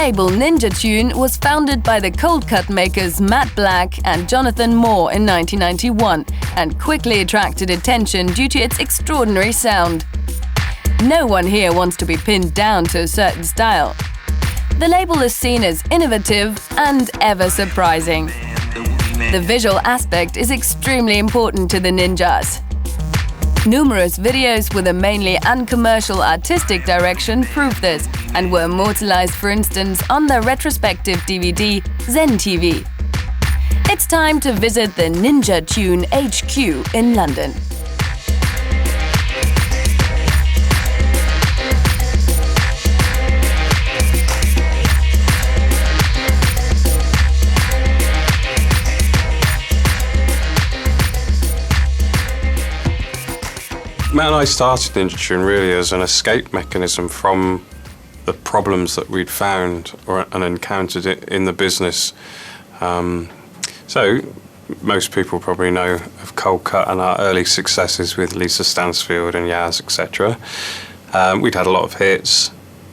label Ninja Tune was founded by the cold cut makers Matt Black and Jonathan Moore in 1991 and quickly attracted attention due to its extraordinary sound. No one here wants to be pinned down to a certain style. The label is seen as innovative and ever surprising. The visual aspect is extremely important to the Ninjas. Numerous videos with a mainly uncommercial artistic direction prove this and were immortalized, for instance, on their retrospective DVD Zen TV. It's time to visit the Ninja Tune HQ in London. Matt and I started Ninja Tune really as an escape mechanism from the problems that we'd found and encountered in the business. So most people probably know of Cold Cut and our early successes with Lisa Stansfield and Yaz, etc. We'd had a lot of hits,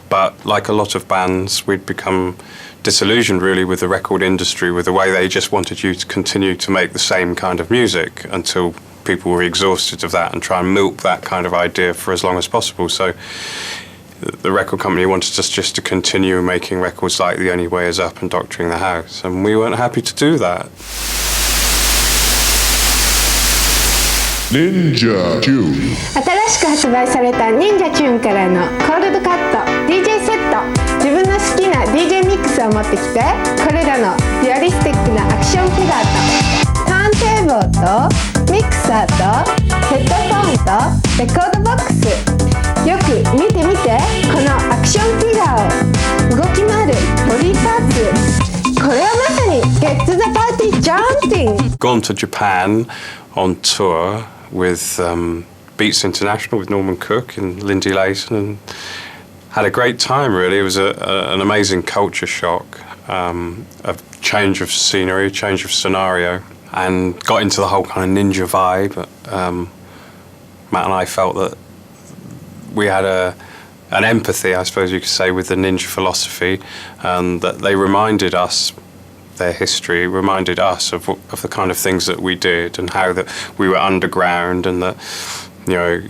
but like a lot of bands, we'd become disillusioned really with the record industry, with the way they just wanted you to continue to make the same kind of music until people were exhausted of that and try and milk that kind of idea for as long as possible. So the record company wanted us just to continue making records like The Only Way Is Up and Doctoring the House, and we weren't happy to do that. Ninja Tune 新しく発売された Ninja Tune からのコールドカット DJ セット、自分の好きな DJ ミックスを持ってきて、これらのリアリスティックなアクションフィガーとターンテーブルとミクサーとヘッドフォンとレコードボックス、よく見てみて、このアクションフィガーを動き回るボディパーツ、これはまさに Get to the Party Jumping! Gone to Japan on tour with Beats International with Norman Cook and Lindy Layton, and had a great time really. It was an amazing culture shock, a change of scenery, change of scenario, and got into the whole kind of ninja vibe. Matt and I felt that we had an empathy, I suppose you could say, with the ninja philosophy, and that they reminded us, their history reminded us of the kind of things that we did and how that we were underground, and that, you know,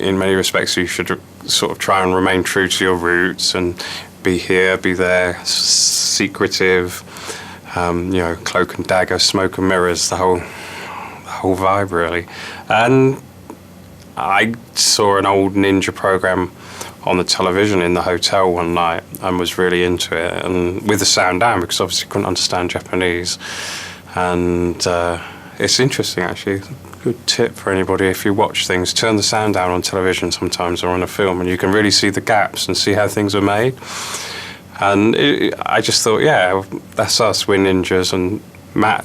in many respects you should sort of try and remain true to your roots and be here, be there, secretive, you know, cloak and dagger, smoke and mirrors, the whole vibe really. And I saw an old ninja program on the television in the hotel one night and was really into it, and with the sound down because obviously couldn't understand Japanese. And it's interesting actually. Good tip for anybody: if you watch things, turn the sound down on television sometimes or on a film, and you can really see the gaps and see how things are made. And I just thought, yeah, that's us, we're ninjas. And Matt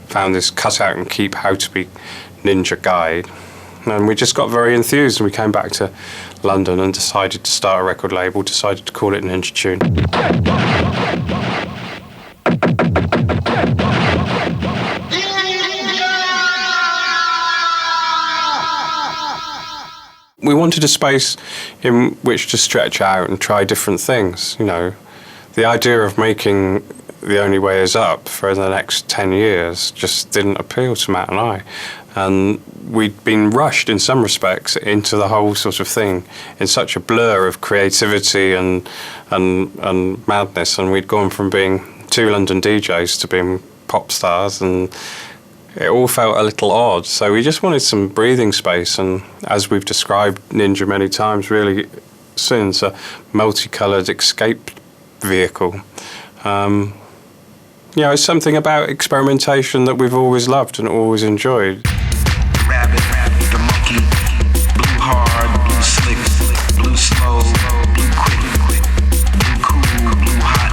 found this cut out and keep how to be ninja guide, and we just got very enthused, and we came back to London and decided to start a record label, decided to call it Ninja Tune. We wanted a space in which to stretch out and try different things. You know, the idea of making The Only Way Is Up for the next 10 years just didn't appeal to Matt and I. And we'd been rushed in some respects into the whole sort of thing in such a blur of creativity and madness. And we'd gone from being two London DJs to being pop stars, and it all felt a little odd. So we just wanted some breathing space, and as we've described Ninja many times really since, a multicoloured escape vehicle. You know, it's something about experimentation that we've always loved and always enjoyed. The rabbit, the monkey, blue hard, blue slick, blue slow, blue quick, blue cool, blue hot,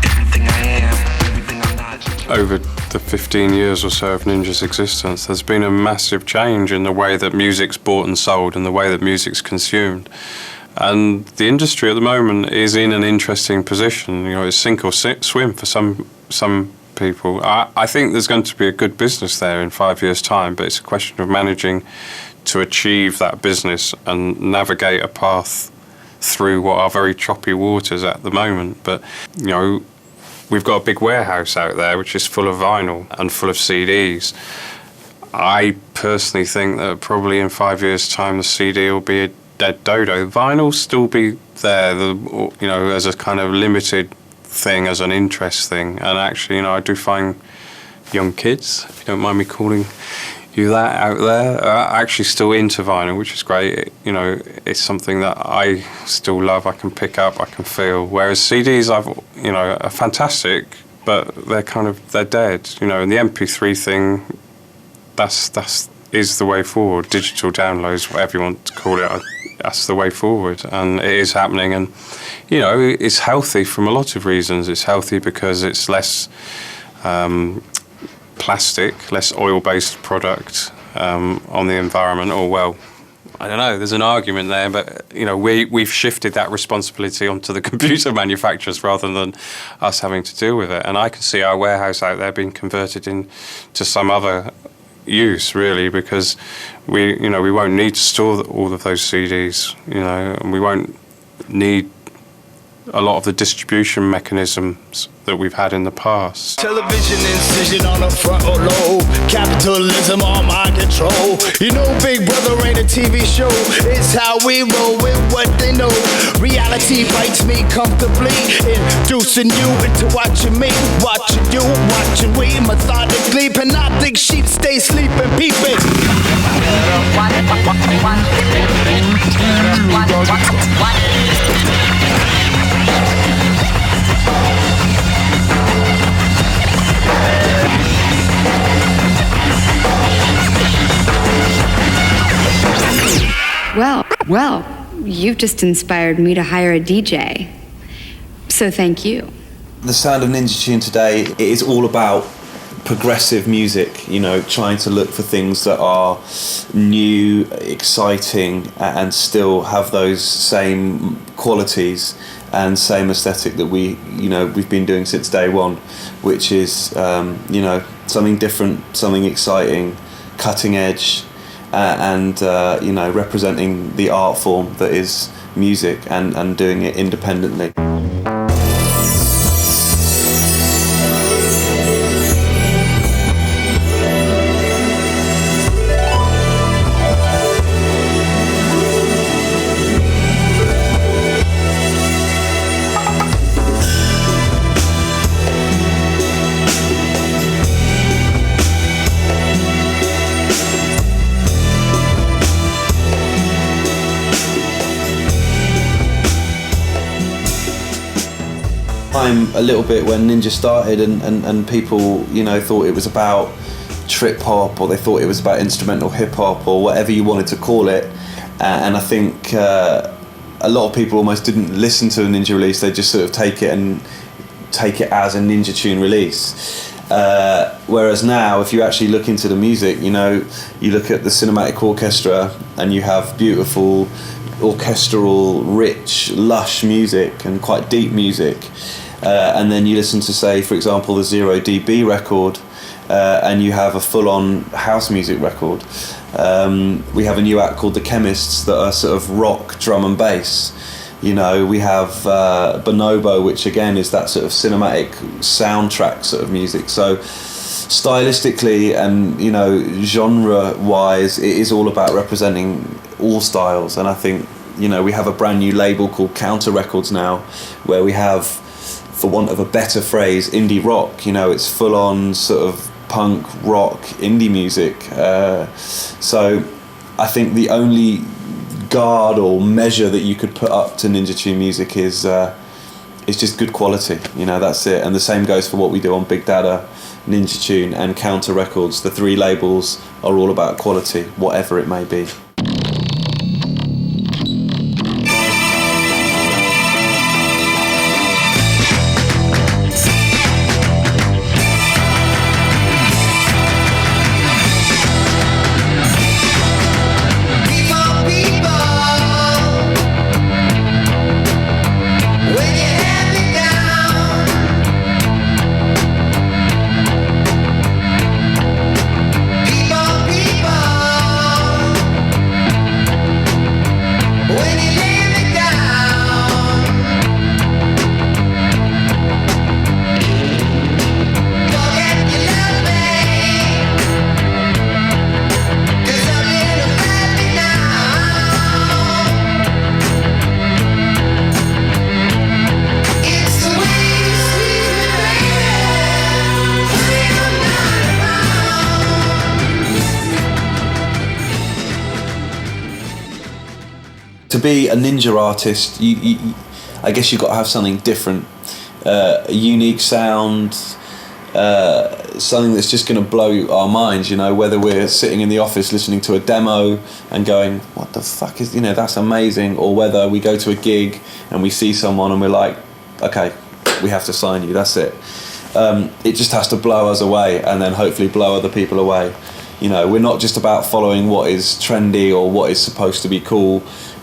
everything I am, everything I'm not. Over the 15 years or so of Ninja's existence, there's been a massive change in the way that music's bought and sold and the way that music's consumed. And the industry at the moment is in an interesting position. You know, it's sink or swim for some people. I think there's going to be a good business there in 5 years' time, but it's a question of managing to achieve that business and navigate a path through what are very choppy waters at the moment. But, you know, we've got a big warehouse out there which is full of vinyl and full of CDs. I personally think that probably in 5 years' time the CD will be a dead dodo. Vinyl will still be there, you know, as a kind of limited thing, as an interest thing. And actually, you know, I do find young kids, if you don't mind me calling you that out there, are actually still into vinyl, which is great. You know, it's something that I still love. I can pick up, I can feel. Whereas CDs, are fantastic, but they're dead. You know, and the MP3 thing, that's is the way forward. Digital downloads, whatever you want to call it, that's the way forward, and it is happening. And you know, it's healthy from a lot of reasons. It's healthy because it's less plastic, less oil-based product on the environment. Or well, I don't know. There's an argument there, but you know, we've shifted that responsibility onto the computer manufacturers rather than us having to deal with it. And I can see our warehouse out there being converted into some other use, really, because we won't need to store all of those CDs, you know, and we won't need a lot of the distribution mechanisms that we've had in the past. Television incision on the frontal lobe, capitalism on my control. You know, Big Brother ain't a TV show, it's how we roll with what they know. Reality bites me comfortably, inducing you into watching me, watching you, watching we, methodically. Panoptic sheep stay sleeping, peeping. Well, you've just inspired me to hire a DJ. So thank you. The sound of Ninja Tune today, it is all about progressive music, you know, trying to look for things that are new, exciting, and still have those same qualities and same aesthetic that we've been doing since day one, which is something different, something exciting, cutting edge, and representing the art form that is music and doing it independently. A little bit when Ninja started and people, you know, thought it was about trip hop, or they thought it was about instrumental hip hop, or whatever you wanted to call it, and I think a lot of people almost didn't listen to a Ninja release. They just sort of take it as a Ninja Tune release. Whereas now, if you actually look into the music, you know, you look at the cinematic orchestra and you have beautiful orchestral, rich, lush music and quite deep music. And then you listen to, say, for example, the 0dB record, and you have a full-on house music record. We have a new act called The Chemists that are sort of rock, drum and bass. You know, we have Bonobo, which again is that sort of cinematic soundtrack sort of music. So stylistically and, you know, genre-wise, it is all about representing all styles. And I think, you know, we have a brand new label called Counter Records now, where we have, for want of a better phrase, indie rock. You know, it's full-on sort of punk, rock, indie music. So I think the only guard or measure that you could put up to Ninja Tune music is just good quality. You know, that's it. And the same goes for what we do on Big Dada, Ninja Tune and Counter Records. The three labels are all about quality, whatever it may be. be a Ninja artist, I guess you've got to have something different, a unique sound, something that's just going to blow our minds, you know, whether we're sitting in the office listening to a demo and going, what the fuck is, you know, that's amazing, or whether we go to a gig and we see someone and we're like, okay, we have to sign you, that's it. It just has to blow us away and then hopefully blow other people away. You know, we're not just about following what is trendy or what is supposed to be cool.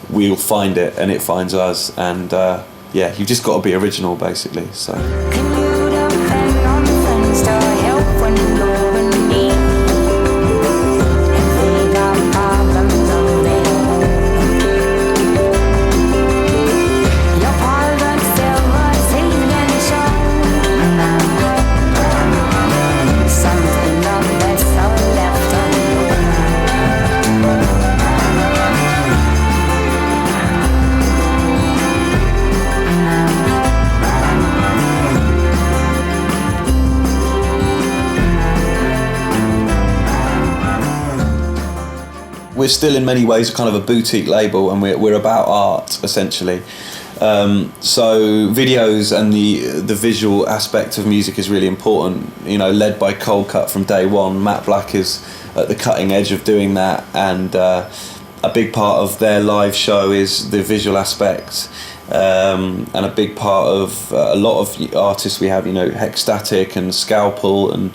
We'll find it and it finds us, and yeah, you've just got to be original basically, so. We're still in many ways kind of a boutique label, and we're about art essentially. So videos and the visual aspect of music is really important. You know, led by Cold Cut from day one. Matt Black is at the cutting edge of doing that, and a big part of their live show is the visual aspect. And a big part of a lot of artists we have, you know, Hexstatic and Scalpel, and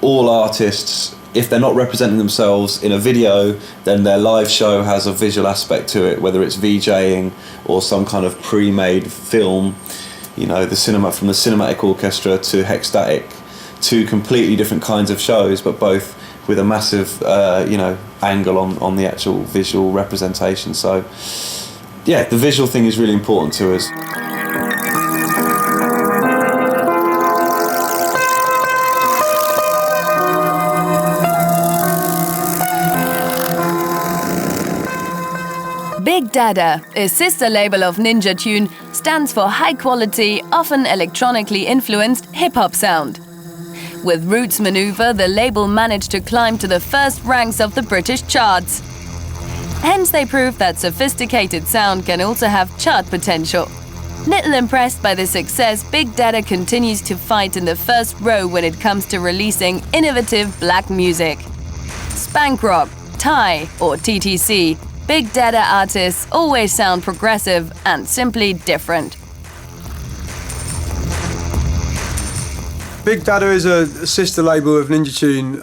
all artists, if they're not representing themselves in a video, then their live show has a visual aspect to it, whether it's VJing or some kind of pre-made film. You know, the cinema, from the cinematic orchestra to Hexstatic, two completely different kinds of shows, but both with a massive, you know, angle on the actual visual representation. So, yeah, the visual thing is really important to us. Big Dada, a sister label of Ninja Tune, stands for high-quality, often electronically influenced hip-hop sound. With Roots Maneuver, the label managed to climb to the first ranks of the British charts. Hence, they prove that sophisticated sound can also have chart potential. Little impressed by the success, Big Dada continues to fight in the first row when it comes to releasing innovative black music. Spank rock, Thai, or TTC, Big Dada artists always sound progressive and simply different. Big Dada is a sister label of Ninja Tune.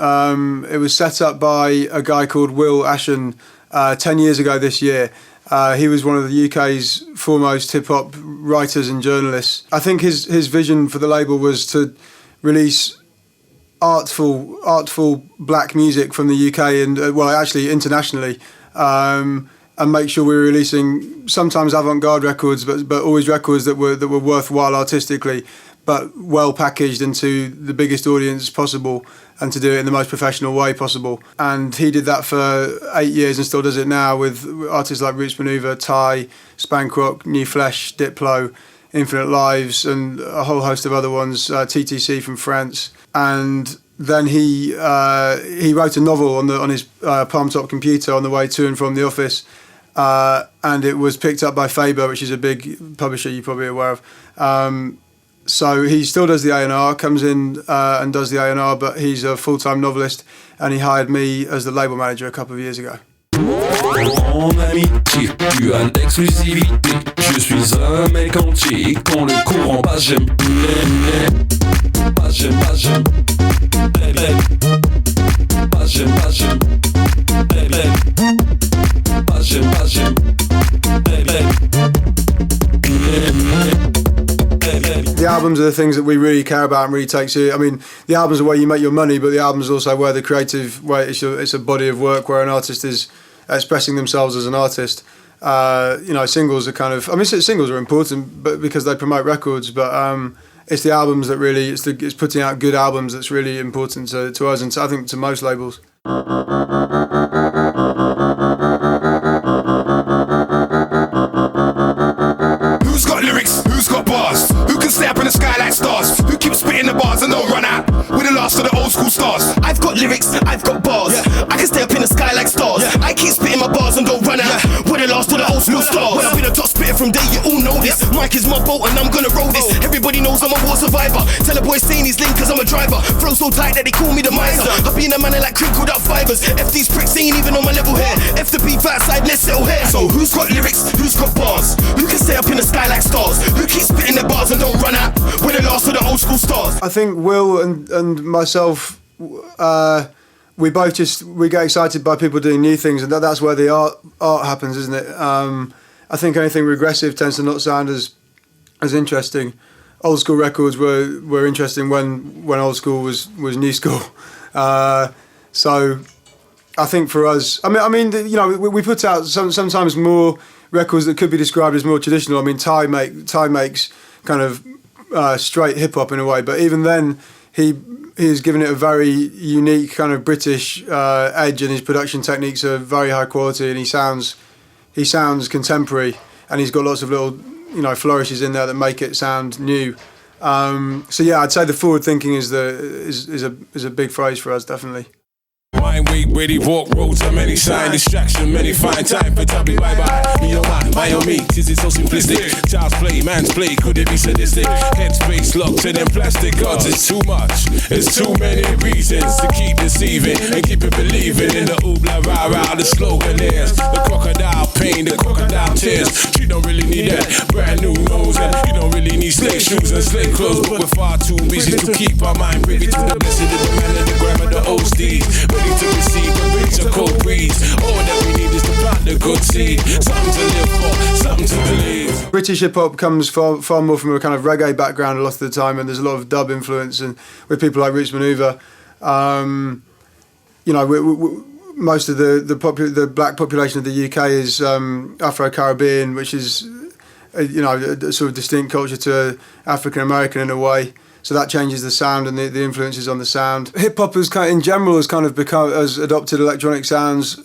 It was set up by a guy called Will Ashen 10 years ago this year. He was one of the UK's foremost hip-hop writers and journalists. I think his vision for the label was to release artful black music from the UK and, well, actually internationally, and make sure we were releasing sometimes avant-garde records, but always records that were worthwhile artistically, but well packaged into the biggest audience possible, and to do it in the most professional way possible. And he did that for 8 years and still does it now with artists like Roots Maneuver, Thai, Spank Rock, New Flesh, Diplo, Infinite Lives, and a whole host of other ones, TTC from France. And then he wrote a novel on his palm top computer on the way to and from the office, and it was picked up by Faber, which is a big publisher you're probably aware of. So he still does the A&R, comes in and does the A&R, but he's a full-time novelist, and he hired me as the label manager a couple of years ago. En amitié, tu as l'exclusivité. Je suis un mec entier. Quand le courant passe, j'aime. Pas j'aime. Pas j'aime. Pas j'aime. The albums are the things that we really care about and really take seriously. I mean, the albums are where you make your money, but the albums are also where the creative, where it's a body of work where an artist is expressing themselves as an artist. You know, singles are kind of, I mean, singles are important, but because they promote records, but it's the albums that really, it's putting out good albums that's really important to us, and I think to most labels. Who's got lyrics? Who's got bars? Who can stay up in the sky like stars? Who keeps spitting the bars and don't run out? We're the last of the old school stars. I've got lyrics, I've got bars. I can stay up in the sky like stars. I keep spitting my bars and don't run out. We're the last of the old school stars. boat and I'm gonna roll this. Everybody knows I'm a war survivor. Tell a boy saying he's linked cause I'm a driver. Flow so tight that they call me the miser. I be in a manner like crinkled up fibers. F these pricks ain't even on my level here. F the beef outside, let's settle here. So who's got lyrics? Who's got bars? Who can stay up in the sky like stars? Who keeps spitting their bars and don't run out? We're the last of the old school stars. I think Will and myself, we get excited by people doing new things, and that's where the art happens, isn't it? I think anything regressive tends to not sound as interesting. Old school records were interesting when old school was new school. So I think for us, I mean, you know, we put out sometimes more records that could be described as more traditional. I mean, Ty makes kind of straight hip hop in a way, but even then he has given it a very unique kind of British edge, and his production techniques are very high quality, and he sounds contemporary, and he's got lots of little, you know, flourishes in there that make it sound new. So yeah, I'd say the forward thinking is a big phrase for us, definitely. Mind weight, ready, walk, roads, and many sign distraction, many find time for tabby bye-bye. Me or mine, my or me, is it so simplistic? Child's play, man's play, could it be sadistic? Headspace locked to them plastic gods, it's too much. It's too many reasons to keep deceiving and keep it believing in the oobla rah-rah, the slogan is the crocodile pain, the crocodile tears. You don't really need that brand new nose, and you don't really need slave shoes and slave clothes, but we're far too busy to keep our mind privy to the blessed of the man and the grammar, the old steeds. To receive and reach a cold breeze. All that we need is to plant the good seed. Something to live for, something to believe. British hip hop comes far more from a kind of reggae background a lot of the time, and there's a lot of dub influence, and with people like Roots Maneuver, you know, most of the black population of the UK is Afro-Caribbean, which is you know, a sort of distinct culture to African American in a way. So that changes the sound and the influences on the sound. Hip hop has in general has adopted electronic sounds,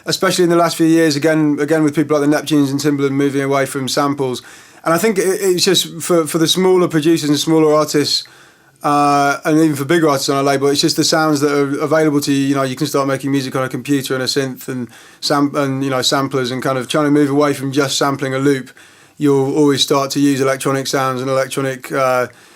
especially in the last few years. Again with people like the Neptunes and Timbaland moving away from samples. And I think it's just for the smaller producers and smaller artists, and even for bigger artists on a label, it's just the sounds that are available to you. You know, you can start making music on a computer and a synth and you know, samplers, and kind of trying to move away from just sampling a loop. You'll always start to use electronic sounds and electronic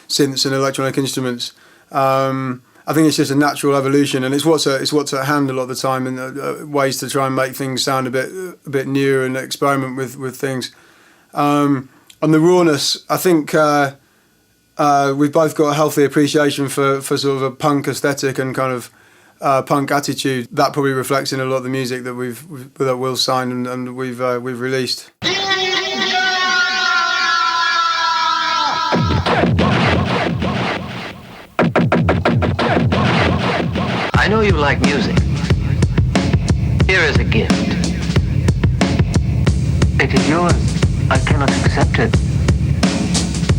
synths and electronic instruments. I think it's just a natural evolution, and it's what's at hand a lot of the time, and ways to try and make things sound a bit newer and experiment with things. On the rawness, I think we've both got a healthy appreciation for sort of a punk aesthetic and kind of punk attitude. That probably reflects in a lot of the music that that Will's signed and we've released. I know you like music. Here is a gift. It is yours. I cannot accept it.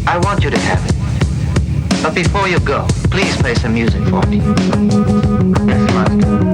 I want you to have it. But before you go, please play some music for me. Yes, Master.